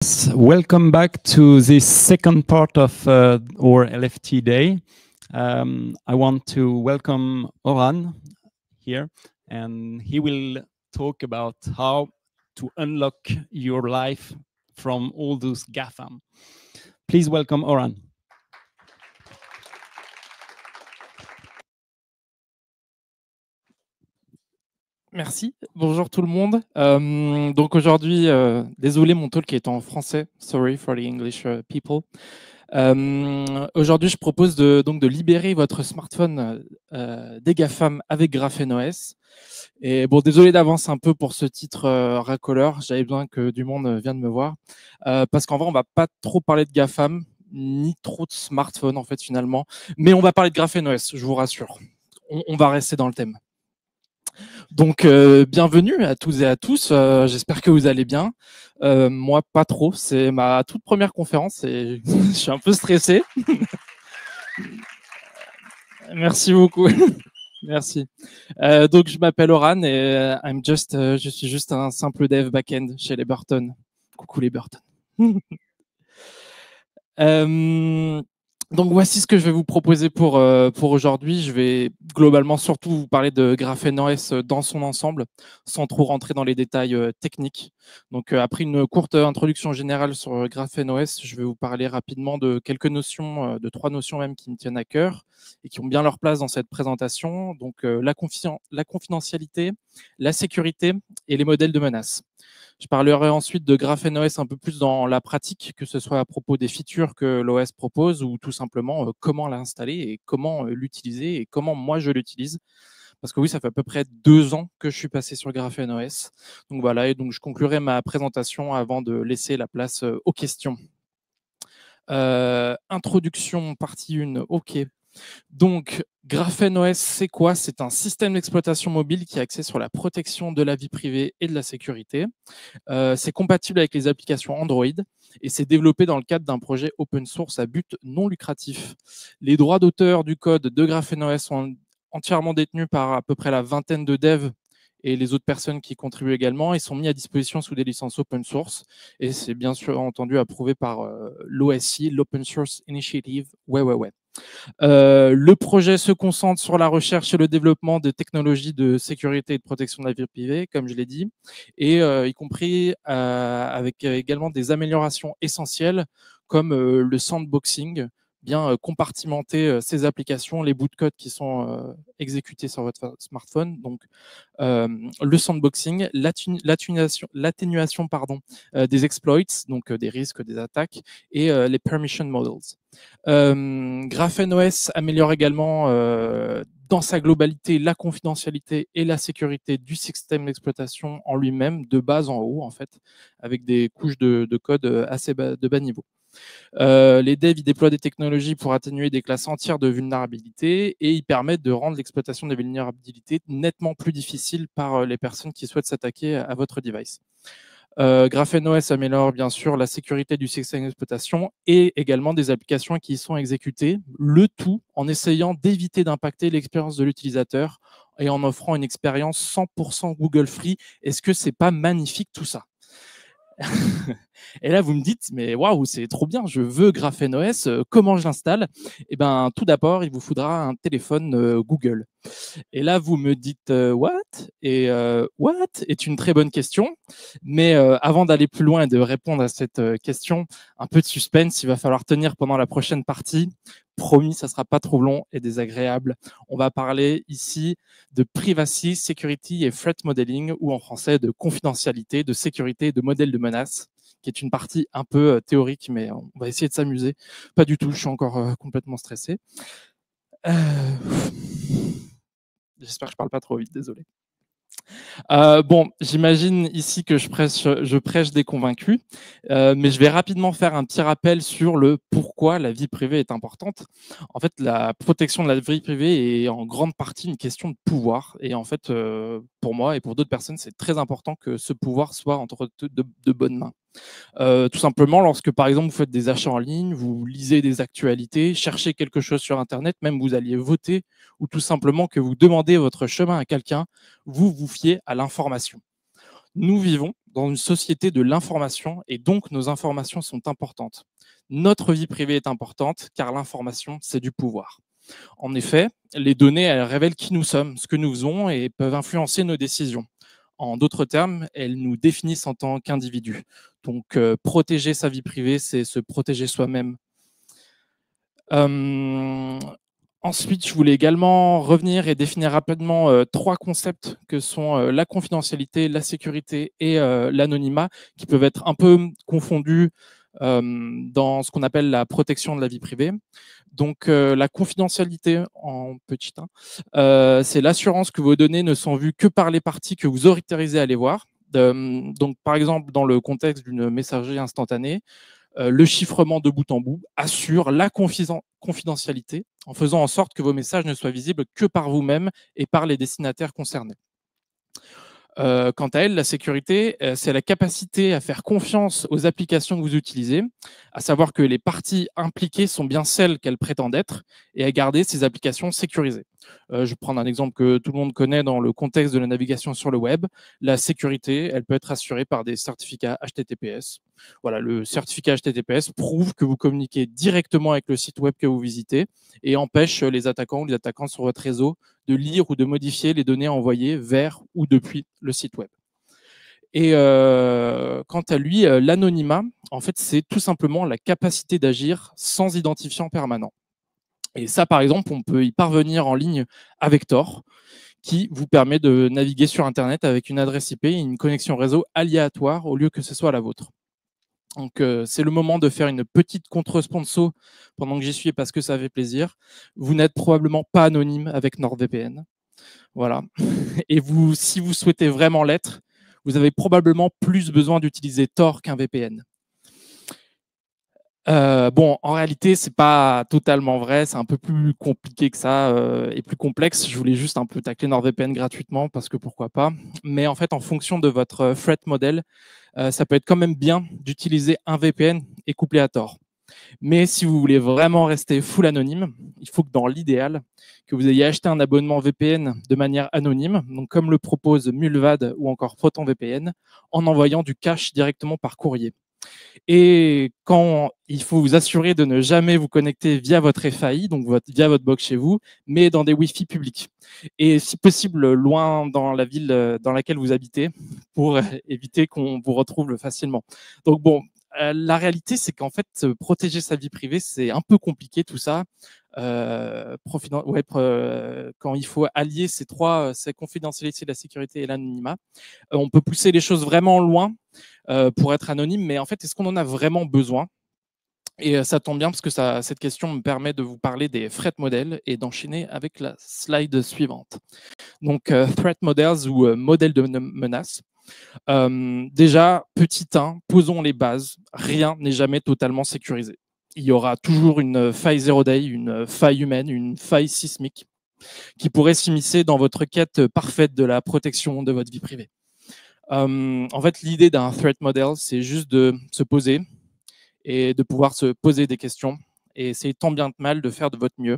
Welcome back to this second part of our LFT day. I want to welcome Oran here, and he will talk about how to unlock your life from all those GAFAM. Please welcome Oran. Merci, bonjour tout le monde. Donc aujourd'hui, désolé mon talk est en français, sorry for the English people. Aujourd'hui je propose donc de libérer votre smartphone des GAFAM avec GrapheneOS. Et bon, désolé d'avance un peu pour ce titre racoleur, j'avais besoin que du monde vienne me voir. Parce qu'en vrai on va pas trop parler de GAFAM, ni trop de smartphones en fait finalement, mais on va parler de GrapheneOS, je vous rassure. On va rester dans le thème. Donc, bienvenue à tous et à tous. J'espère que vous allez bien. Moi, pas trop. C'est ma toute première conférence et je suis un peu stressé. Merci beaucoup. Merci. Donc, je m'appelle Oran et je suis juste un simple dev back-end chez les Burton. Coucou les Burton. Donc voici ce que je vais vous proposer pour aujourd'hui. Je vais globalement surtout vous parler de GrapheneOS dans son ensemble, sans trop rentrer dans les détails techniques. Donc après une courte introduction générale sur GrapheneOS, je vais vous parler rapidement de quelques notions, de 3 notions même qui me tiennent à cœur et qui ont bien leur place dans cette présentation. Donc la confidentialité, la sécurité et les modèles de menaces. Je parlerai ensuite de GrapheneOS un peu plus dans la pratique, que ce soit à propos des features que l'OS propose ou tout simplement comment l'installer et comment l'utiliser et comment moi je l'utilise. Parce que oui, ça fait à peu près 2 ans que je suis passé sur GrapheneOS. Donc voilà, et donc je conclurai ma présentation avant de laisser la place aux questions. Introduction, partie 1, OK. Donc, GrapheneOS, c'est quoi? C'est un système d'exploitation mobile qui est axé sur la protection de la vie privée et de la sécurité. C'est compatible avec les applications Android et c'est développé dans le cadre d'un projet open source à but non lucratif. Les droits d'auteur du code de GrapheneOS sont entièrement détenus par à peu près la vingtaine de devs et les autres personnes qui contribuent également. Ils sont mis à disposition sous des licences open source et c'est bien sûr entendu approuvé par l'OSI, l'Open Source Initiative. Ouais. Le projet se concentre sur la recherche et le développement de technologies de sécurité et de protection de la vie privée, comme je l'ai dit, et y compris avec également des améliorations essentielles comme le sandboxing, bien compartimenter ces applications, les bouts de code qui sont exécutés sur votre smartphone. Donc, le sandboxing, l'atténuation des exploits, donc des risques, des attaques, et les permission models. GrapheneOS améliore également dans sa globalité la confidentialité et la sécurité du système d'exploitation en lui-même, de bas en haut en fait, avec des couches de code assez de bas niveau. Les devs ils déploient des technologies pour atténuer des classes entières de vulnérabilité et ils permettent de rendre l'exploitation des vulnérabilités nettement plus difficile par les personnes qui souhaitent s'attaquer à votre device. GrapheneOS améliore bien sûr la sécurité du système d'exploitation et également des applications qui y sont exécutées, le tout en essayant d'éviter d'impacter l'expérience de l'utilisateur et en offrant une expérience 100% Google Free. Est-ce que c'est pas magnifique tout ça? Et là, vous me dites, mais waouh, c'est trop bien, je veux GrapheneOS, comment je l'installe? Eh ben, tout d'abord, il vous faudra un téléphone Google. Et là, vous me dites what? Et what est une très bonne question. Mais avant d'aller plus loin et de répondre à cette question, un peu de suspense, il va falloir tenir pendant la prochaine partie. Promis, ça sera pas trop long et désagréable. On va parler ici de privacy, security et threat modeling, ou en français de confidentialité, de sécurité et de modèle de menace, qui est une partie un peu théorique, mais on va essayer de s'amuser. Pas du tout, je suis encore complètement stressé. J'espère que je parle pas trop vite, désolé. Bon, j'imagine ici que je prêche des convaincus, mais je vais rapidement faire un petit rappel sur le pourquoi la vie privée est importante. En fait, la protection de la vie privée est en grande partie une question de pouvoir. Et en fait, pour moi et pour d'autres personnes, c'est très important que ce pouvoir soit entre de bonnes mains. Tout simplement, lorsque par exemple vous faites des achats en ligne, vous lisez des actualités, cherchez quelque chose sur Internet, même vous alliez voter, ou tout simplement que vous demandez votre chemin à quelqu'un, vous vous fiez à l'information. Nous vivons dans une société de l'information et donc nos informations sont importantes. Notre vie privée est importante car l'information, c'est du pouvoir. En effet, les données, elles révèlent qui nous sommes, ce que nous faisons et peuvent influencer nos décisions. En d'autres termes, elles nous définissent en tant qu'individus. Donc, protéger sa vie privée, c'est se protéger soi-même. Ensuite, je voulais également revenir et définir rapidement 3 concepts que sont la confidentialité, la sécurité et l'anonymat, qui peuvent être un peu confondus dans ce qu'on appelle la protection de la vie privée. Donc, la confidentialité, en petit 1, c'est l'assurance que vos données ne sont vues que par les parties que vous autorisez à les voir. Donc, par exemple, dans le contexte d'une messagerie instantanée, le chiffrement de bout en bout assure la confidentialité en faisant en sorte que vos messages ne soient visibles que par vous-même et par les destinataires concernés. Quant à elle, la sécurité, c'est la capacité à faire confiance aux applications que vous utilisez, à savoir que les parties impliquées sont bien celles qu'elles prétendent être et à garder ces applications sécurisées. Je vais prendre un exemple que tout le monde connaît dans le contexte de la navigation sur le web. La sécurité, elle peut être assurée par des certificats HTTPS. Voilà, le certificat HTTPS prouve que vous communiquez directement avec le site web que vous visitez et empêche les attaquants ou les attaquants sur votre réseau de lire ou de modifier les données envoyées vers ou depuis le site web. Et quant à lui, l'anonymat, en fait, c'est tout simplement la capacité d'agir sans identifiant permanent. Et ça, par exemple, on peut y parvenir en ligne avec Tor, qui vous permet de naviguer sur Internet avec une adresse IP et une connexion réseau aléatoire au lieu que ce soit la vôtre. Donc, c'est le moment de faire une petite contre-sponsor pendant que j'y suis parce que ça fait plaisir. Vous n'êtes probablement pas anonyme avec NordVPN. Voilà. Et vous, si vous souhaitez vraiment l'être, vous avez probablement plus besoin d'utiliser Tor qu'un VPN. Bon, en réalité, c'est pas totalement vrai. C'est un peu plus compliqué que ça et plus complexe. Je voulais juste un peu tacler NordVPN gratuitement parce que pourquoi pas. Mais en fait, en fonction de votre threat model, ça peut être quand même bien d'utiliser un VPN et couplé à Tor. Mais si vous voulez vraiment rester full anonyme, il faut que dans l'idéal, que vous ayez acheté un abonnement VPN de manière anonyme, donc comme le propose Mullvad ou encore ProtonVPN, en envoyant du cache directement par courrier. Et quand il faut vous assurer de ne jamais vous connecter via votre FAI, donc via votre box chez vous, mais dans des Wi-Fi publics. Et si possible, loin dans la ville dans laquelle vous habitez, pour éviter qu'on vous retrouve facilement. Donc bon, la réalité, c'est qu'en fait, protéger sa vie privée, c'est un peu compliqué tout ça. Quand il faut allier ces trois, ces confidentialité, la sécurité et l'anonymat, on peut pousser les choses vraiment loin pour être anonyme, mais en fait, est-ce qu'on en a vraiment besoin? Et ça tombe bien parce que cette question me permet de vous parler des threat models et d'enchaîner avec la slide suivante. Donc, threat models ou modèles de menace. Déjà, petit 1, posons les bases. Rien n'est jamais totalement sécurisé. Il y aura toujours une faille zero day, une faille humaine, une faille sismique qui pourrait s'immiscer dans votre quête parfaite de la protection de votre vie privée. En fait, l'idée d'un threat model, c'est juste de se poser et de pouvoir se poser des questions et essayer tant bien que mal de faire de votre mieux.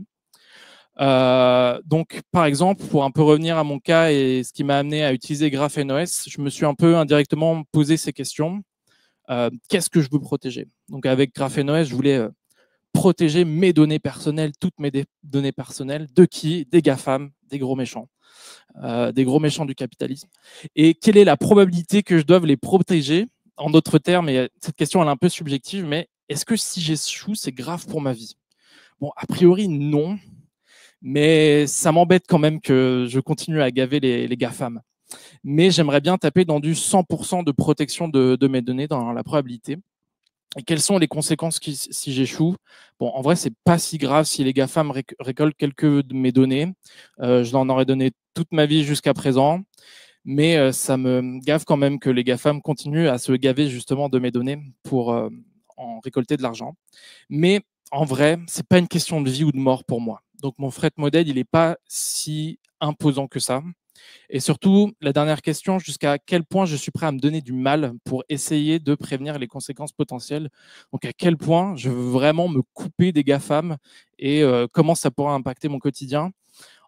Donc, par exemple, pour un peu revenir à mon cas et ce qui m'a amené à utiliser GrapheneOS, je me suis un peu indirectement posé ces questions. Qu'est-ce que je veux protéger? Donc, avec GrapheneOS, je voulais protéger mes données personnelles, toutes mes données personnelles. De qui? Des GAFAM, des gros méchants du capitalisme. Et quelle est la probabilité que je doive les protéger? En d'autres termes, et cette question elle est un peu subjective, mais est-ce que si j'échoue, c'est grave pour ma vie? Bon, a priori, non. Mais ça m'embête quand même que je continue à gaver les GAFAM. Mais j'aimerais bien taper dans du 100% de protection de mes données dans la probabilité. Et quelles sont les conséquences si j'échoue? Bon, en vrai, c'est pas si grave si les GAFAM récoltent quelques de mes données. Je leur en aurais donné toute ma vie jusqu'à présent. Mais ça me gave quand même que les GAFAM continuent à se gaver justement de mes données pour en récolter de l'argent. Mais en vrai, c'est pas une question de vie ou de mort pour moi. Donc mon threat model, il n'est pas si imposant que ça. Et surtout, la dernière question, jusqu'à quel point je suis prêt à me donner du mal pour essayer de prévenir les conséquences potentielles. Donc à quel point je veux vraiment me couper des GAFAM et comment ça pourra impacter mon quotidien.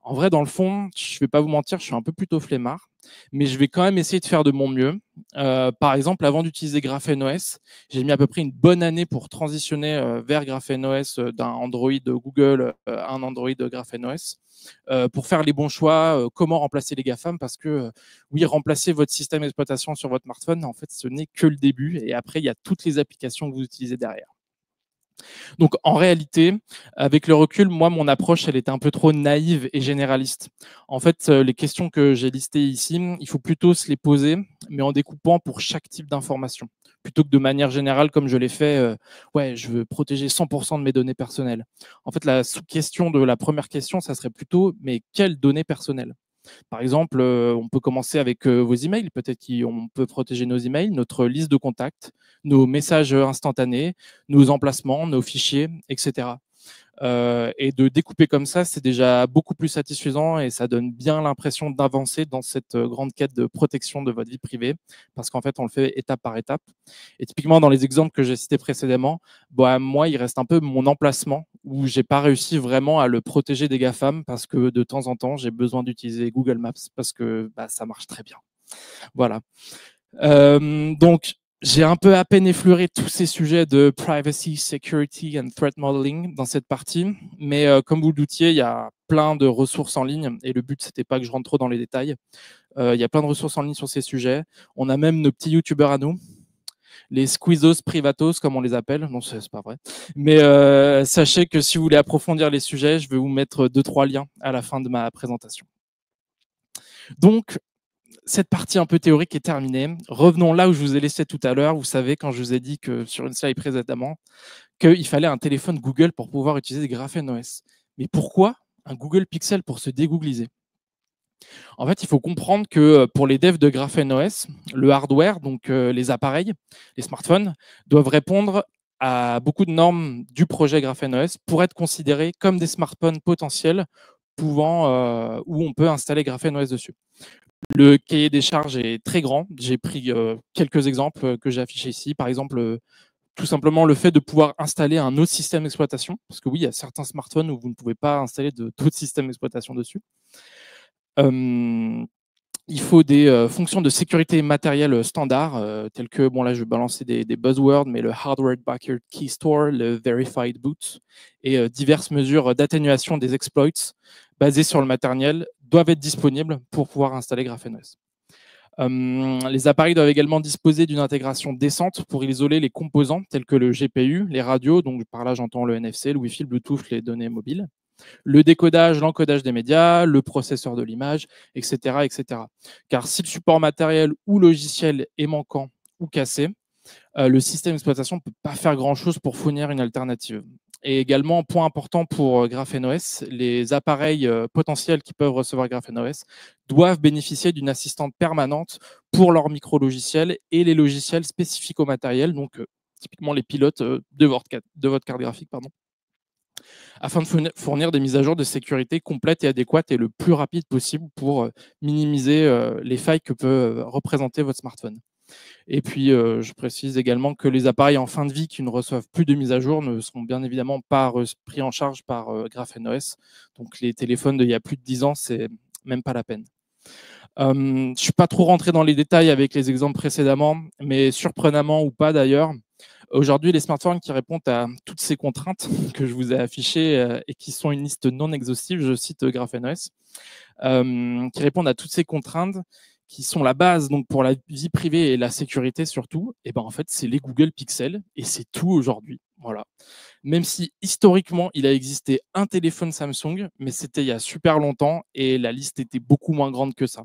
En vrai, dans le fond, je ne vais pas vous mentir, je suis un peu plutôt flemmard, mais je vais quand même essayer de faire de mon mieux. Par exemple, avant d'utiliser GrapheneOS, j'ai mis à peu près une bonne année pour transitionner vers GrapheneOS d'un Android Google à un Android GrapheneOS. Pour faire les bons choix, comment remplacer les GAFAM, parce que oui, remplacer votre système d'exploitation sur votre smartphone, en fait, ce n'est que le début, et après, il y a toutes les applications que vous utilisez derrière. Donc, en réalité, avec le recul, moi, mon approche, elle était un peu trop naïve et généraliste. En fait, les questions que j'ai listées ici, il faut plutôt se les poser, mais en découpant pour chaque type d'information, plutôt que de manière générale, comme je l'ai fait, ouais, je veux protéger 100% de mes données personnelles. En fait, la sous-question de la première question, ça serait plutôt, mais quelles données personnelles ? Par exemple, on peut commencer avec vos emails. Peut-être qu'on peut protéger nos emails, notre liste de contacts, nos messages instantanés, nos emplacements, nos fichiers, etc. Et de découper comme ça, c'est déjà beaucoup plus satisfaisant et ça donne bien l'impression d'avancer dans cette grande quête de protection de votre vie privée, parce qu'en fait, on le fait étape par étape. Et typiquement, dans les exemples que j'ai cités précédemment, bah, moi, il reste un peu mon emplacement où j'ai pas réussi vraiment à le protéger des GAFAM, parce que de temps en temps, j'ai besoin d'utiliser Google Maps parce que bah, ça marche très bien. Voilà. Donc, j'ai un peu à peine effleuré tous ces sujets de privacy, security and threat modeling dans cette partie, mais comme vous le doutiez, il y a plein de ressources en ligne et le but, c'était pas que je rentre trop dans les détails. Il y a plein de ressources en ligne sur ces sujets. On a même nos petits youtubeurs à nous, les squeezos privatos, comme on les appelle. Non, c'est pas vrai. Mais sachez que si vous voulez approfondir les sujets, je vais vous mettre 2-3 liens à la fin de ma présentation. Donc, cette partie un peu théorique est terminée. Revenons là où je vous ai laissé tout à l'heure. Vous savez, quand je vous ai dit que sur une slide précédemment, qu'il fallait un téléphone Google pour pouvoir utiliser GrapheneOS. Mais pourquoi un Google Pixel pour se dégoogliser ? En fait, il faut comprendre que pour les devs de GrapheneOS, le hardware, donc les appareils, les smartphones, doivent répondre à beaucoup de normes du projet GrapheneOS pour être considérés comme des smartphones potentiels pouvant, où on peut installer GrapheneOS dessus. Le cahier des charges est très grand. J'ai pris quelques exemples que j'ai affichés ici. Par exemple, tout simplement le fait de pouvoir installer un autre système d'exploitation. Parce que oui, il y a certains smartphones où vous ne pouvez pas installer d'autres systèmes d'exploitation dessus. Il faut des fonctions de sécurité matérielle standard, telles que, bon là je vais balancer des buzzwords, mais le Hardware Backward Key Store, le Verified Boot, et diverses mesures d'atténuation des exploits basées sur le matériel doivent être disponibles pour pouvoir installer GrapheneOS. Les appareils doivent également disposer d'une intégration décente pour isoler les composants tels que le GPU, les radios, donc par là j'entends le NFC, le Wi-Fi, le Bluetooth, les données mobiles, le décodage, l'encodage des médias, le processeur de l'image, etc., etc. Car si le support matériel ou logiciel est manquant ou cassé, le système d'exploitation ne peut pas faire grand-chose pour fournir une alternative. Et également, point important pour GrapheneOS, les appareils potentiels qui peuvent recevoir GrapheneOS doivent bénéficier d'une assistante permanente pour leurs micro-logiciels et les logiciels spécifiques au matériel, donc typiquement les pilotes de votre carte graphique, pardon, afin de fournir des mises à jour de sécurité complètes et adéquates et le plus rapide possible pour minimiser les failles que peut représenter votre smartphone. Et puis, je précise également que les appareils en fin de vie qui ne reçoivent plus de mise à jour ne seront bien évidemment pas pris en charge par GrapheneOS. Donc, les téléphones d'il y a plus de 10 ans, c'est même pas la peine. Je ne suis pas trop rentré dans les détails avec les exemples précédemment, mais surprenamment ou pas d'ailleurs, aujourd'hui, les smartphones qui répondent à toutes ces contraintes que je vous ai affichées et qui sont une liste non exhaustive, je cite GrapheneOS, qui répondent à toutes ces contraintes, qui sont la base donc pour la vie privée et la sécurité surtout, et ben en fait c'est les Google Pixel et c'est tout aujourd'hui. Voilà. Même si historiquement il a existé un téléphone Samsung, mais c'était il y a super longtemps et la liste était beaucoup moins grande que ça.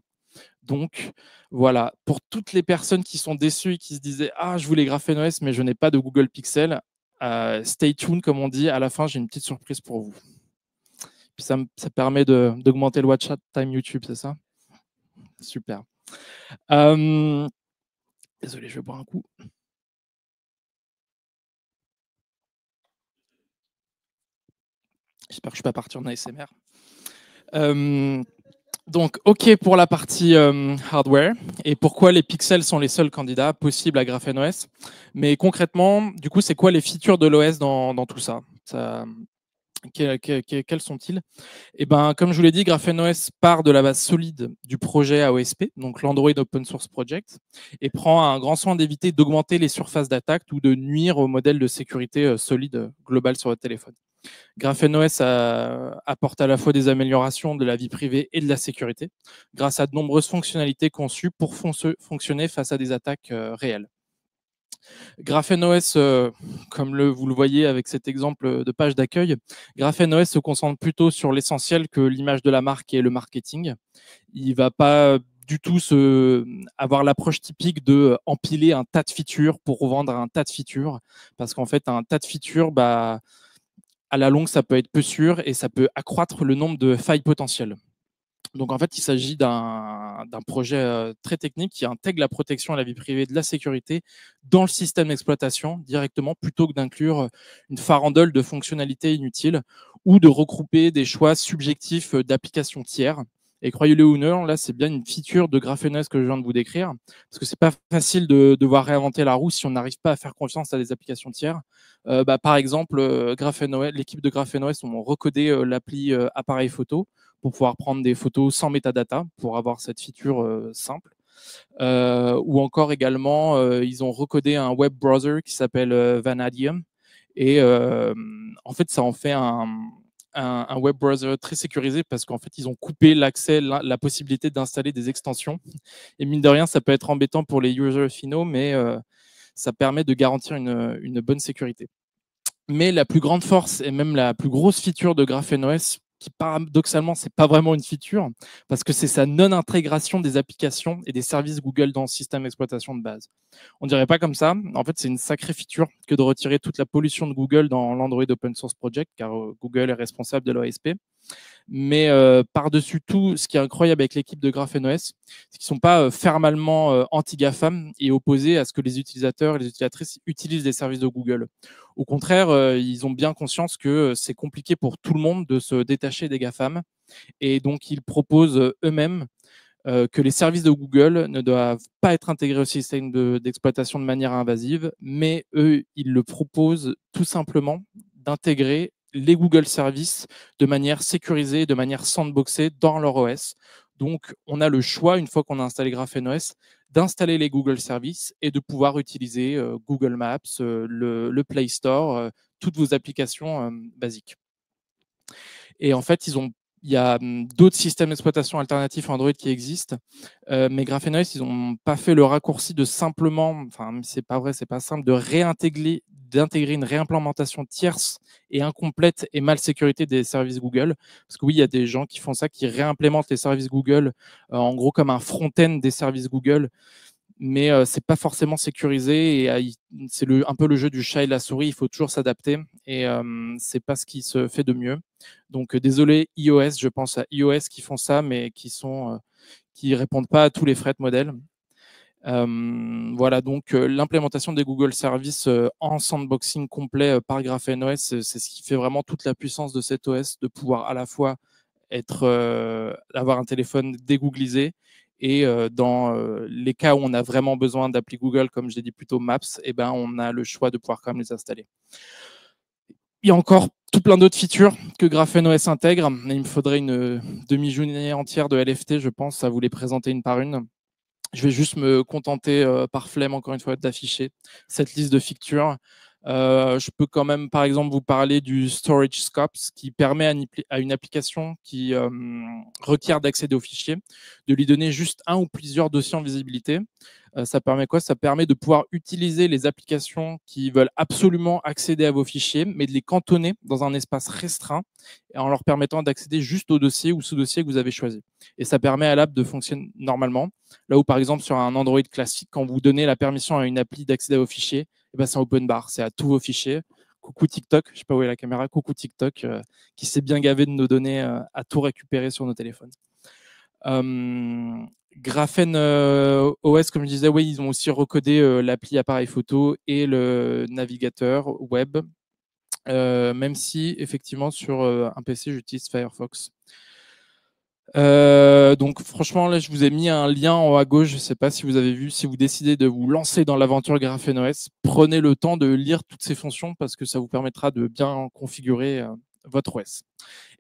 Donc voilà, pour toutes les personnes qui sont déçues et qui se disaient ah je voulais GrapheneOS mais je n'ai pas de Google Pixel, stay tuned comme on dit. À la fin j'ai une petite surprise pour vous. Puis ça permet d'augmenter le watch time YouTube, c'est ça? Super. Désolé, je vais boire un coup. J'espère que je ne suis pas parti en ASMR. Donc, OK pour la partie hardware et pourquoi les pixels sont les seuls candidats possibles à GrapheneOS. Mais concrètement, du coup, c'est quoi les features de l'OS dans tout ça? Quels sont-ils? Eh ben, comme je vous l'ai dit, GrapheneOS part de la base solide du projet AOSP, donc l'Android Open Source Project, et prend un grand soin d'éviter d'augmenter les surfaces d'attaque ou de nuire au modèle de sécurité solide global sur votre téléphone. GrapheneOS apporte à la fois des améliorations de la vie privée et de la sécurité, grâce à de nombreuses fonctionnalités conçues pour fonctionner face à des attaques réelles. GrapheneOS, comme vous le voyez avec cet exemple de page d'accueil, GrapheneOS se concentre plutôt sur l'essentiel que l'image de la marque et le marketing. Il ne va pas du tout avoir l'approche typique de empiler un tas de features pour vendre un tas de features, parce qu'en fait, un tas de features, à la longue, ça peut être peu sûr et ça peut accroître le nombre de failles potentielles. Donc en fait, il s'agit d'un projet très technique qui intègre la protection à la vie privée et de la sécurité dans le système d'exploitation directement, plutôt que d'inclure une farandole de fonctionnalités inutiles ou de regrouper des choix subjectifs d'applications tiers. Et croyez-le ou non, là, c'est bien une feature de GrapheneOS que je viens de vous décrire, parce que c'est pas facile de devoir réinventer la roue si on n'arrive pas à faire confiance à des applications tiers. Par exemple, l'équipe de GrapheneOS ont recodé l'appli appareil photo pour pouvoir prendre des photos sans metadata, pour avoir cette feature simple. Ou encore également, ils ont recodé un web browser qui s'appelle Vanadium. Et en fait, ça en fait un web browser très sécurisé parce qu'en fait, ils ont coupé l'accès, la possibilité d'installer des extensions. Et mine de rien, ça peut être embêtant pour les users finaux, mais ça permet de garantir une bonne sécurité. Mais la plus grande force et même la plus grosse feature de GrapheneOS, qui paradoxalement, c'est pas vraiment une feature, parce que c'est sa non-intégration des applications et des services Google dans le système d'exploitation de base. On dirait pas comme ça. En fait, c'est une sacrée feature que de retirer toute la pollution de Google dans l'Android Open Source Project, car Google est responsable de l'OSP. Mais par-dessus tout, ce qui est incroyable avec l'équipe de GrapheneOS, c'est qu'ils ne sont pas fermement anti-GAFAM et opposés à ce que les utilisateurs et les utilisatrices utilisent les services de Google. Au contraire, ils ont bien conscience que c'est compliqué pour tout le monde de se détacher des GAFAM. Et donc, ils proposent eux-mêmes que les services de Google ne doivent pas être intégrés au système d'exploitation de manière invasive, mais eux, ils le proposent tout simplement d'intégrer les Google Services de manière sécurisée, de manière sandboxée dans leur OS. Donc, on a le choix, une fois qu'on a installé GrapheneOS, d'installer les Google Services et de pouvoir utiliser Google Maps, le Play Store, toutes vos applications basiques. Et en fait, il y a d'autres systèmes d'exploitation alternatifs Android qui existent, mais GrapheneOS, ils n'ont pas fait le raccourci de simplement, enfin, c'est pas vrai, c'est pas simple, d'intégrer une réimplémentation tierce et incomplète et mal sécurité des services Google. Parce que oui, il y a des gens qui font ça, qui réimplémentent les services Google, en gros comme un front-end des services Google, mais c'est pas forcément sécurisé et c'est un peu le jeu du chat et de la souris. Il faut toujours s'adapter et c'est pas ce qui se fait de mieux. Donc désolé iOS, je pense à iOS qui font ça, mais qui répondent pas à tous les threat modèles. Voilà, donc l'implémentation des Google Services en sandboxing complet par GrapheneOS, c'est ce qui fait vraiment toute la puissance de cet OS, de pouvoir à la fois avoir un téléphone dégooglisé et dans les cas où on a vraiment besoin d'appli Google, comme j'ai dit plutôt Maps, eh ben, on a le choix de pouvoir quand même les installer. Il y a encore tout plein d'autres features que GrapheneOS intègre, mais il me faudrait une demi-journée entière de LFT, je pense, à vous les présenter une par une. Je vais juste me contenter par flemme, encore une fois, d'afficher cette liste de features. Je peux quand même, par exemple, vous parler du Storage Scopes qui permet à une application qui requiert d'accéder aux fichiers de lui donner juste un ou plusieurs dossiers en visibilité. Ça permet quoi? Ça permet de pouvoir utiliser les applications qui veulent absolument accéder à vos fichiers, mais de les cantonner dans un espace restreint en leur permettant d'accéder juste au dossier ou sous-dossier que vous avez choisi. Et ça permet à l'app de fonctionner normalement. Là où, par exemple, sur un Android classique, quand vous donnez la permission à une appli d'accéder à vos fichiers, eh ben, c'est un open bar, c'est à tous vos fichiers. Coucou TikTok, je ne sais pas où est la caméra, coucou TikTok, qui s'est bien gavé de nos données à tout récupérer sur nos téléphones. GrapheneOS, comme je disais, oui, ils ont aussi recodé l'appli appareil photo et le navigateur web, même si effectivement sur un PC j'utilise Firefox. Donc franchement, là, je vous ai mis un lien en haut à gauche. Je ne sais pas si vous avez vu. Si vous décidez de vous lancer dans l'aventure GrapheneOS, prenez le temps de lire toutes ces fonctions parce que ça vous permettra de bien configurer votre OS.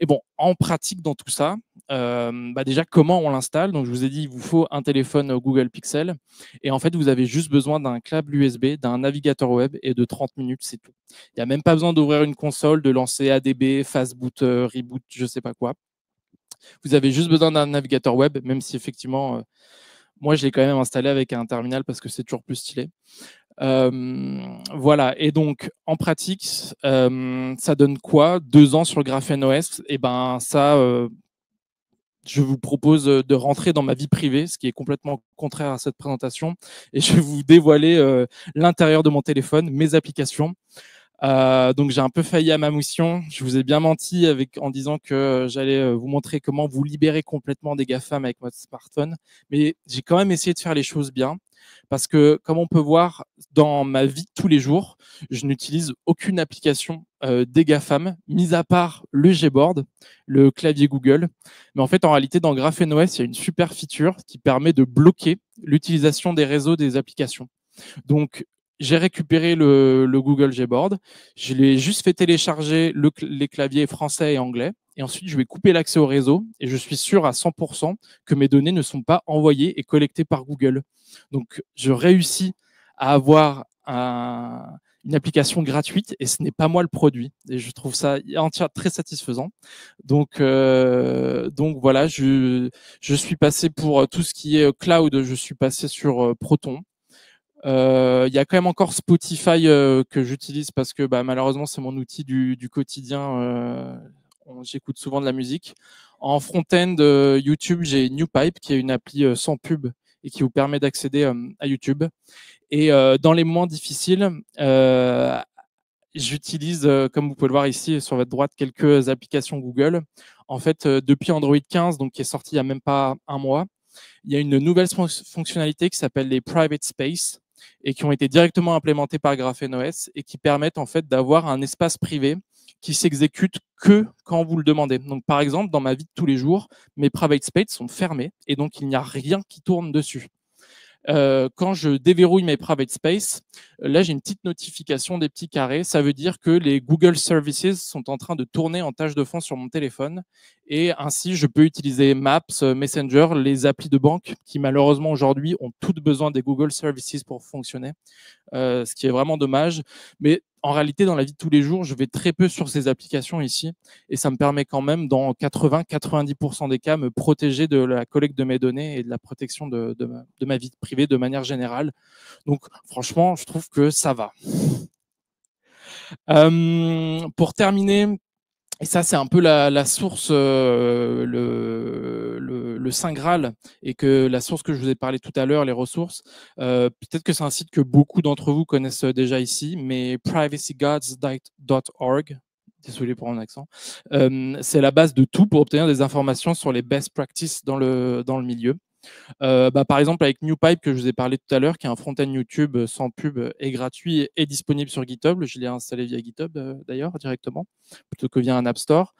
Et bon, en pratique dans tout ça, déjà, comment on l'installe? Donc, je vous ai dit, il vous faut un téléphone Google Pixel. Et en fait, vous avez juste besoin d'un câble USB, d'un navigateur web et de 30 minutes, c'est tout. Il n'y a même pas besoin d'ouvrir une console, de lancer ADB, fastboot, reboot, je ne sais pas quoi. Vous avez juste besoin d'un navigateur web, même si effectivement, moi, je l'ai quand même installé avec un terminal parce que c'est toujours plus stylé. Voilà, et donc en pratique, ça donne quoi? 2 ans sur le Graphene OS? Et ben ça, je vous propose de rentrer dans ma vie privée, ce qui est complètement contraire à cette présentation, et je vais vous dévoiler l'intérieur de mon téléphone, mes applications. Donc j'ai un peu failli à ma mission. Je vous ai bien menti en disant que j'allais vous montrer comment vous libérer complètement des GAFAM avec votre smartphone, mais j'ai quand même essayé de faire les choses bien. Parce que, comme on peut voir dans ma vie de tous les jours, je n'utilise aucune application des GAFAM, mis à part le Gboard, le clavier Google. Mais en fait, en réalité, dans Graphene OS, il y a une super feature qui permet de bloquer l'utilisation des réseaux des applications. Donc, j'ai récupéré le Google Gboard, je l'ai juste fait télécharger les claviers français et anglais, et ensuite je vais couper l'accès au réseau, et je suis sûr à 100% que mes données ne sont pas envoyées et collectées par Google. Donc, je réussis à avoir une application gratuite, et ce n'est pas moi le produit. Et je trouve ça très satisfaisant. Donc voilà, je suis passé pour tout ce qui est cloud, je suis passé sur Proton. Il y a quand même encore Spotify que j'utilise parce que malheureusement c'est mon outil du quotidien. J'écoute souvent de la musique. En front-end YouTube, j'ai NewPipe qui est une appli sans pub et qui vous permet d'accéder à YouTube. Et dans les moins difficiles, j'utilise, comme vous pouvez le voir ici sur votre droite, quelques applications Google. En fait, depuis Android 15, donc qui est sorti il n'y a même pas un mois, il y a une nouvelle fonctionnalité qui s'appelle les Private Space et qui ont été directement implémentées par Graphene OS et qui permettent en fait d'avoir un espace privé qui s'exécute que quand vous le demandez. Donc, par exemple, dans ma vie de tous les jours, mes Private Space sont fermés et donc il n'y a rien qui tourne dessus. Quand je déverrouille mes private space, là j'ai une petite notification des petits carrés. Ça veut dire que les Google Services sont en train de tourner en tâche de fond sur mon téléphone, et ainsi je peux utiliser Maps, Messenger, les applis de banque qui malheureusement aujourd'hui ont toutes besoin des Google Services pour fonctionner, ce qui est vraiment dommage. Mais en réalité, dans la vie de tous les jours, je vais très peu sur ces applications ici, et ça me permet quand même, dans 80-90% des cas, me protéger de la collecte de mes données et de la protection de ma vie privée de manière générale. Donc, franchement, je trouve que ça va. Pour terminer, et ça, c'est un peu la source, le Saint Graal, et que la source que je vous ai parlé tout à l'heure, les ressources, peut-être que c'est un site que beaucoup d'entre vous connaissent déjà ici, mais privacyguards.org, désolé pour mon accent, c'est la base de tout pour obtenir des informations sur les best practices dans le milieu. Par exemple, avec NewPipe, que je vous ai parlé tout à l'heure, qui est un front-end YouTube sans pub et gratuit et disponible sur GitHub. Je l'ai installé via GitHub d'ailleurs directement, plutôt que via un App Store.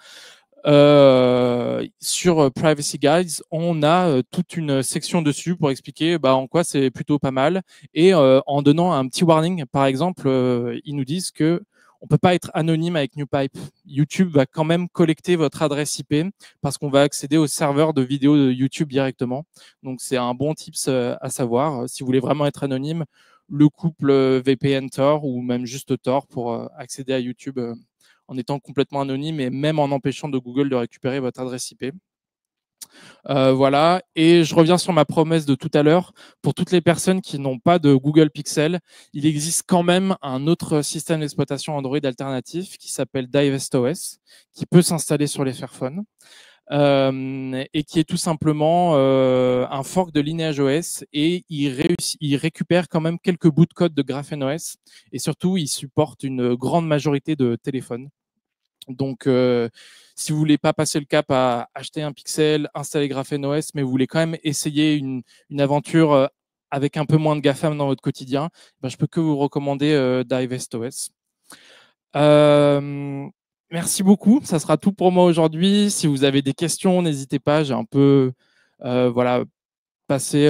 Sur Privacy Guides, on a toute une section dessus pour expliquer en quoi c'est plutôt pas mal. Et en donnant un petit warning, par exemple, ils nous disent que on ne peut pas être anonyme avec NewPipe. YouTube va quand même collecter votre adresse IP parce qu'on va accéder au serveur de vidéos de YouTube directement. Donc, c'est un bon tips à savoir. Si vous voulez vraiment être anonyme, le couple VPN Tor ou même juste Tor pour accéder à YouTube en étant complètement anonyme et même en empêchant de Google de récupérer votre adresse IP. Voilà, et je reviens sur ma promesse de tout à l'heure. Pour toutes les personnes qui n'ont pas de Google Pixel, il existe quand même un autre système d'exploitation Android alternatif qui s'appelle DivestOS, qui peut s'installer sur les Fairphone. Et qui est tout simplement un fork de LineageOS, et il récupère quand même quelques bouts de code de Graphene OS, et surtout il supporte une grande majorité de téléphones. Donc, si vous voulez pas passer le cap à acheter un Pixel, installer Graphene OS, mais vous voulez quand même essayer une aventure avec un peu moins de GAFAM dans votre quotidien, je peux que vous recommander DivestOS. Merci beaucoup, ça sera tout pour moi aujourd'hui. Si vous avez des questions, n'hésitez pas, j'ai un peu passer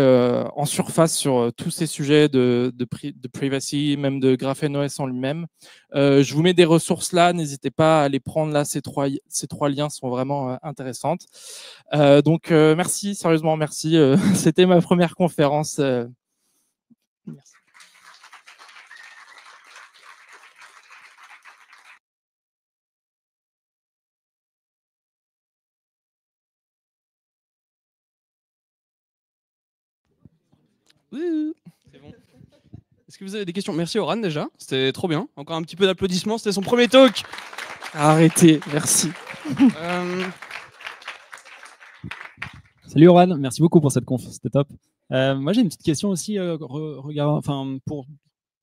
en surface sur tous ces sujets de privacy, même de GrapheneOS en lui-même. Je vous mets des ressources là, n'hésitez pas à les prendre là, ces trois liens sont vraiment intéressantes. Donc merci, sérieusement merci, c'était ma première conférence. Merci. Oui. C'est bon. Est-ce que vous avez des questions? Merci Oran déjà, c'était trop bien. Encore un petit peu d'applaudissements, c'était son premier talk. Arrêtez, merci. Salut Oran, merci beaucoup pour cette conf, c'était top. Moi j'ai une petite question aussi pour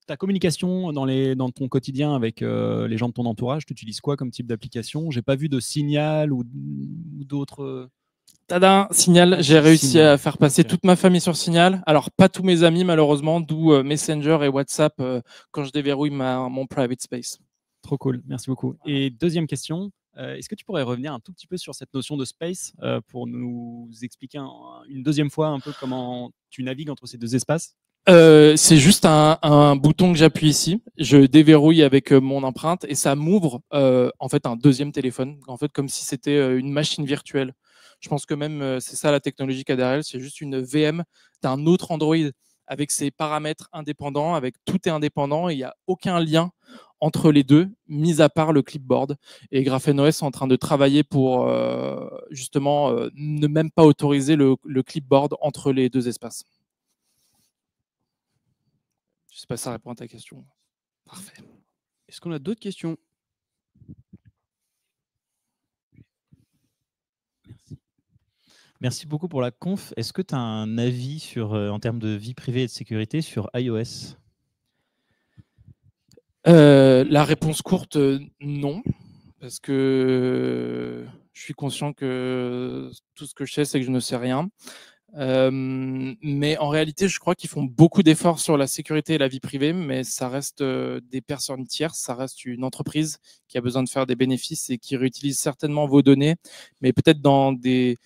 ta communication dans ton quotidien avec les gens de ton entourage. Tu utilises quoi comme type d'application? J'ai pas vu de Signal ou d'autres. Tada, Signal, j'ai réussi Signal. à faire passer toute ma famille sur Signal. Alors, pas tous mes amis, malheureusement, d'où Messenger et WhatsApp quand je déverrouille mon private space. Trop cool, merci beaucoup. Et deuxième question, est-ce que tu pourrais revenir un tout petit peu sur cette notion de space pour nous expliquer une deuxième fois un peu comment tu navigues entre ces deux espaces? C'est juste un bouton que j'appuie ici. Je déverrouille avec mon empreinte et ça m'ouvre en fait un deuxième téléphone, en fait comme si c'était une machine virtuelle. Je pense que même c'est ça la technologie qu'il y a derrière elle, c'est juste une VM d'un autre Android avec ses paramètres indépendants, avec tout est indépendant et il n'y a aucun lien entre les deux, mis à part le clipboard. Et GrapheneOS est en train de travailler pour justement ne même pas autoriser le clipboard entre les deux espaces. Je ne sais pas si ça répond à ta question. Parfait. Est-ce qu'on a d'autres questions? Merci beaucoup pour la conf. Est-ce que tu as un avis sur, en termes de vie privée et de sécurité sur iOS? La réponse courte, non. Parce que je suis conscient que tout ce que je sais, c'est que je ne sais rien. Mais en réalité, je crois qu'ils font beaucoup d'efforts sur la sécurité et la vie privée, mais ça reste des personnes tierces, ça reste une entreprise qui a besoin de faire des bénéfices et qui réutilise certainement vos données, mais peut-être dans des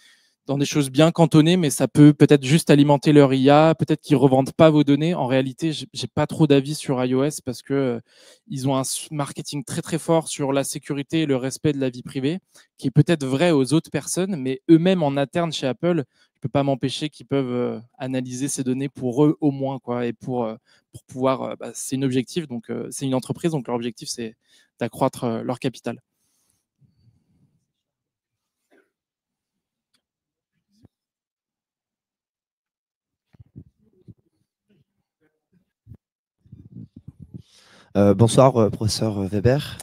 choses bien cantonnées, mais ça peut peut-être juste alimenter leur IA, peut-être qu'ils ne revendent pas vos données. En réalité, je n'ai pas trop d'avis sur iOS parce que ils ont un marketing très très fort sur la sécurité et le respect de la vie privée, qui est peut-être vrai aux autres personnes, mais eux-mêmes en interne chez Apple, je ne peux pas m'empêcher qu'ils peuvent analyser ces données pour eux au moins, quoi, et pour pouvoir, c'est un objectif, donc c'est une entreprise, donc leur objectif c'est d'accroître leur capital. Bonsoir, professeur Weber.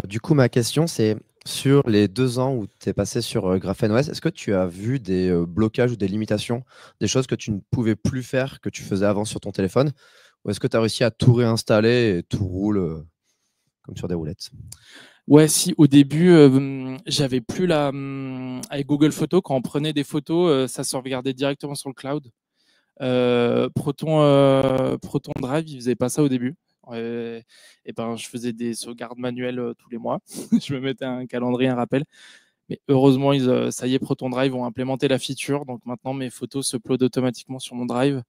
Du coup, ma question, c'est sur les 2 ans où tu es passé sur GrapheneOS, est-ce que tu as vu des blocages ou des limitations, des choses que tu ne pouvais plus faire que tu faisais avant sur ton téléphone? Ou est-ce que tu as réussi à tout réinstaller et tout roule comme sur des roulettes? Ouais, si au début, j'avais plus avec Google Photos, quand on prenait des photos, ça sauvegardait directement sur le cloud. Proton Drive, il faisait pas ça au début. Et ben, je faisais des sauvegardes manuelles tous les mois. Je me mettais un calendrier, un rappel. Mais heureusement, ça y est, Proton Drive ont implémenté la feature. Donc maintenant, mes photos se uploadent automatiquement sur mon Drive.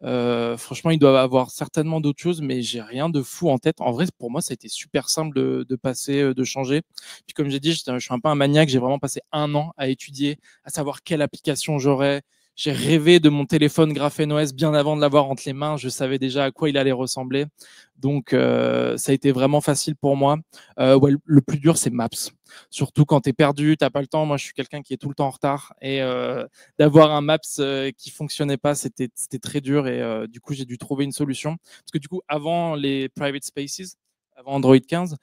Franchement, ils doivent avoir certainement d'autres choses, mais j'ai rien de fou en tête. En vrai, pour moi, ça a été super simple de passer, de changer. Puis comme j'ai dit, je suis un peu un maniaque. J'ai vraiment passé 1 an à étudier, à savoir quelle application j'aurais. J'ai rêvé de mon téléphone GrapheneOS bien avant de l'avoir entre les mains. Je savais déjà à quoi il allait ressembler. Donc, ça a été vraiment facile pour moi. Ouais, le plus dur, c'est Maps. Surtout quand tu es perdu, tu n'as pas le temps. Moi, je suis quelqu'un qui est tout le temps en retard. Et d'avoir un Maps qui fonctionnait pas, c'était très dur. Et du coup, j'ai dû trouver une solution. Parce que du coup, avant les private spaces, avant Android 15,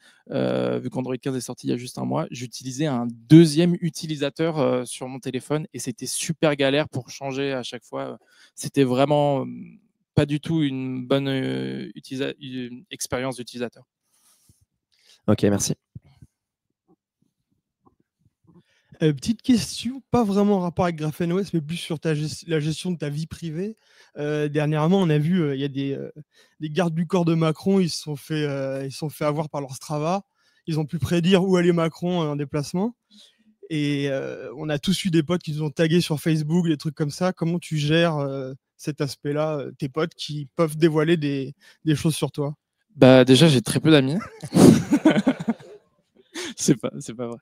vu qu'Android 15 est sorti il y a juste un mois, j'utilisais un deuxième utilisateur sur mon téléphone et c'était super galère pour changer à chaque fois. C'était vraiment pas du tout une bonne expérience d'utilisateur. Ok, merci. Petite question, pas vraiment en rapport avec GrapheneOS, mais plus sur la gestion de ta vie privée. Dernièrement, on a vu, il y a des gardes du corps de Macron, ils se sont fait avoir par leur Strava. Ils ont pu prédire où allait Macron en déplacement. Et on a tous eu des potes qui nous ont tagués sur Facebook, des trucs comme ça. Comment tu gères cet aspect-là, tes potes qui peuvent dévoiler des choses sur toi? Bah, déjà, j'ai très peu d'amis. C'est pas vrai.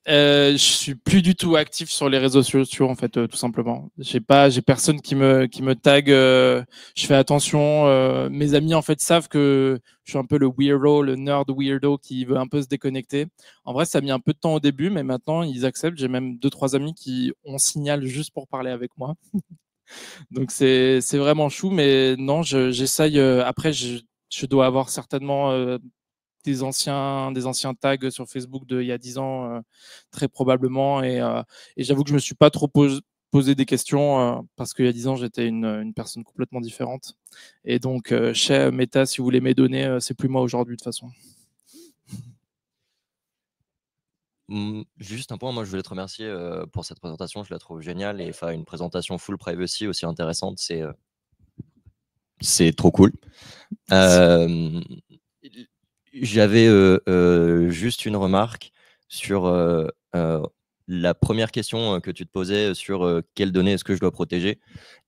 Je suis plus du tout actif sur les réseaux sociaux en fait, tout simplement. J'ai personne qui me tag. Je fais attention. Mes amis en fait savent que je suis un peu le weirdo, le nerd weirdo qui veut un peu se déconnecter. En vrai, ça a mis un peu de temps au début, mais maintenant ils acceptent. J'ai même 2-3 amis qui on signale juste pour parler avec moi. Donc c'est vraiment chou, mais non, j'essaye. Après, je dois avoir certainement des anciens tags sur Facebook d'il y a 10 ans, très probablement. Et j'avoue que je me suis pas trop posé des questions parce qu'il y a 10 ans, j'étais une personne complètement différente. Et donc, chez Meta, si vous voulez mes données, c'est plus moi aujourd'hui de toute façon. Juste un point, moi je voulais te remercier pour cette présentation, je la trouve géniale et une présentation full privacy aussi intéressante, c'est trop cool. J'avais juste une remarque sur la première question que tu te posais sur quelles données est-ce que je dois protéger.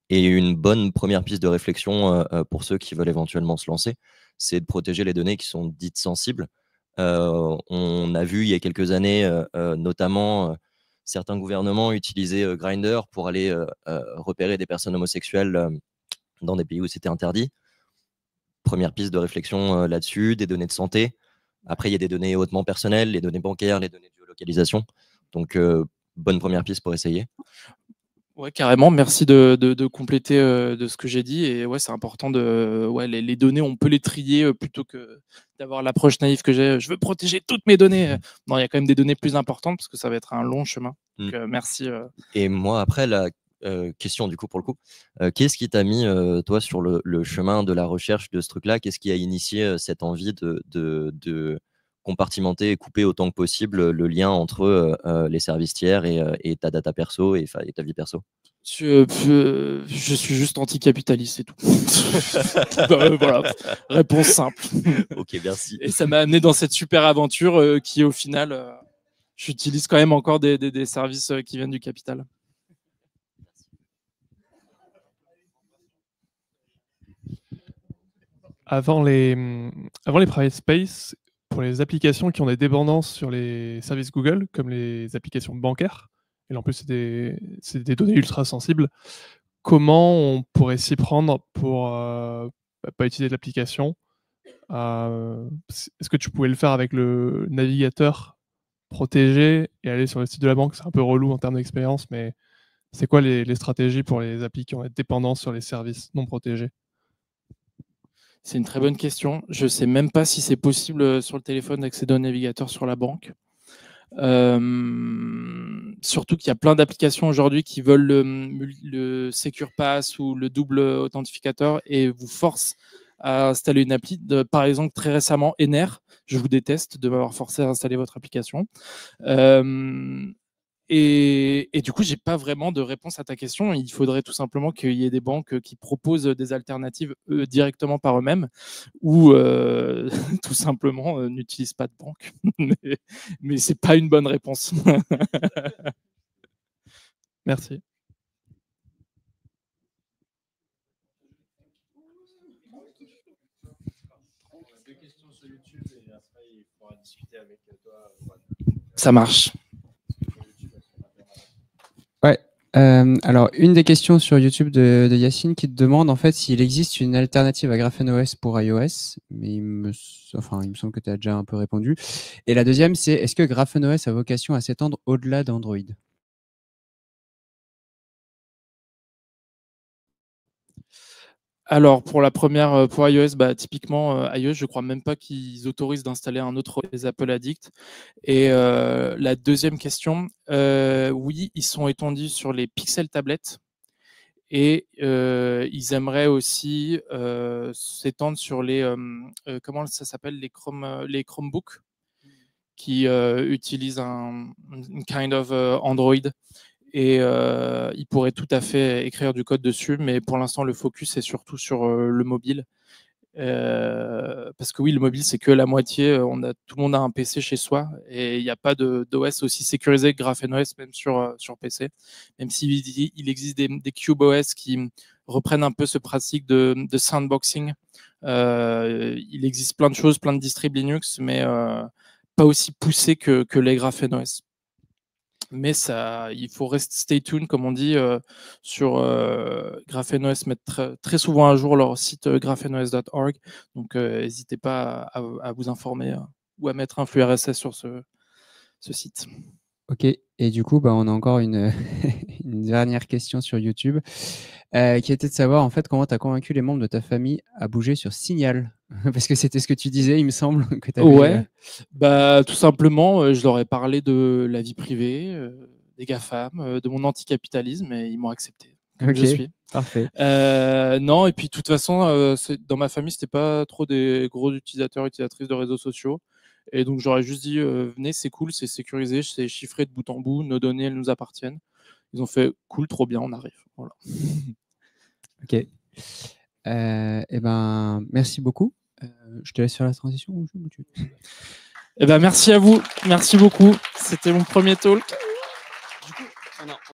Et une bonne première piste de réflexion pour ceux qui veulent éventuellement se lancer, c'est de protéger les données qui sont dites sensibles. On a vu il y a quelques années, notamment, certains gouvernements utiliser Grindr pour aller repérer des personnes homosexuelles dans des pays où c'était interdit. Première piste de réflexion là-dessus, des données de santé. Après, il y a des données hautement personnelles, les données bancaires, les données de géolocalisation. Donc, bonne première piste pour essayer. Ouais, carrément. Merci de compléter de ce que j'ai dit. Et ouais, c'est important les données, on peut les trier plutôt que d'avoir l'approche naïve que j'ai. Je veux protéger toutes mes données. Non, il y a quand même des données plus importantes parce que ça va être un long chemin. Donc, merci. Et moi, après, la question, du coup, pour le coup, qu'est-ce qui t'a mis, toi, sur le chemin de la recherche de ce truc-là? Qu'est-ce qui a initié cette envie de compartimenter et couper autant que possible le lien entre les services tiers et ta data perso et ta vie perso? Je suis juste anticapitaliste, c'est tout. Voilà, réponse simple. Ok, merci. Et ça m'a amené dans cette super aventure qui, au final, j'utilise quand même encore des services qui viennent du capital. Avant les private space, pour les applications qui ont des dépendances sur les services Google, comme les applications bancaires, et là en plus c'est des données ultra sensibles, comment on pourrait s'y prendre pour pas utiliser l'application? Est-ce que tu pouvais le faire avec le navigateur protégé et aller sur le site de la banque? C'est un peu relou en termes d'expérience, mais c'est quoi les stratégies pour les applis qui ont des dépendances sur les services non protégés? C'est une très bonne question. Je ne sais même pas si c'est possible sur le téléphone d'accéder au navigateur sur la banque. Surtout qu'il y a plein d'applications aujourd'hui qui veulent le Secure Pass ou le double authentificateur et vous forcent à installer une appli. Par exemple, très récemment, Ener, je vous déteste de m'avoir forcé à installer votre application. Et du coup, je n'ai pas vraiment de réponse à ta question. Il faudrait tout simplement qu'il y ait des banques qui proposent des alternatives directement par eux-mêmes ou tout simplement n'utilisent pas de banque. Mais ce n'est pas une bonne réponse. Merci. Ça marche. Ouais. Alors, une des questions sur YouTube de Yacine qui te demande en fait s'il existe une alternative à GrapheneOS pour iOS, mais il me semble que tu as déjà un peu répondu. Et la deuxième, c'est est-ce que GrapheneOS a vocation à s'étendre au-delà d'Android? Alors, pour la première, pour iOS, typiquement, iOS, je ne crois même pas qu'ils autorisent d'installer un autre les Apple Addict. Et la deuxième question, oui, ils sont étendus sur les Pixel tablettes et ils aimeraient aussi s'étendre sur les, comment ça s'appelle, les Chromebooks qui utilisent une kind of Android. Et il pourrait tout à fait écrire du code dessus, mais pour l'instant, le focus est surtout sur le mobile. Parce que oui, le mobile, c'est que la moitié. Tout le monde a un PC chez soi et il n'y a pas d'OS aussi sécurisé que GrapheneOS, même sur PC. Même s'il existe des CubeOS qui reprennent un peu ce pratique de sandboxing. Il existe plein de choses, plein de distribs Linux, mais pas aussi poussé que les GrapheneOS. Mais il faut rester stay tuned, comme on dit, sur GrapheneOS mettent très souvent à jour leur site graphenoS.org. Donc, n'hésitez pas à vous informer ou à mettre un flux RSS sur ce site. Ok, et du coup, on a encore une dernière question sur YouTube qui était de savoir en fait comment tu as convaincu les membres de ta famille à bouger sur Signal. Parce que c'était ce que tu disais, il me semble. Que t'avais, Ouais, tout simplement, je leur ai parlé de la vie privée, des GAFAM, de mon anticapitalisme et ils m'ont accepté. Comme je suis. Parfait. Non, et puis de toute façon, dans ma famille, c'était pas trop des gros utilisatrices de réseaux sociaux. Et donc, j'aurais juste dit, venez, c'est cool, c'est sécurisé, c'est chiffré de bout en bout, nos données, elles nous appartiennent. Ils ont fait, cool, trop bien, on arrive. Voilà. Ok. Merci beaucoup. Je te laisse faire la transition. Merci à vous. Merci beaucoup. C'était mon premier talk.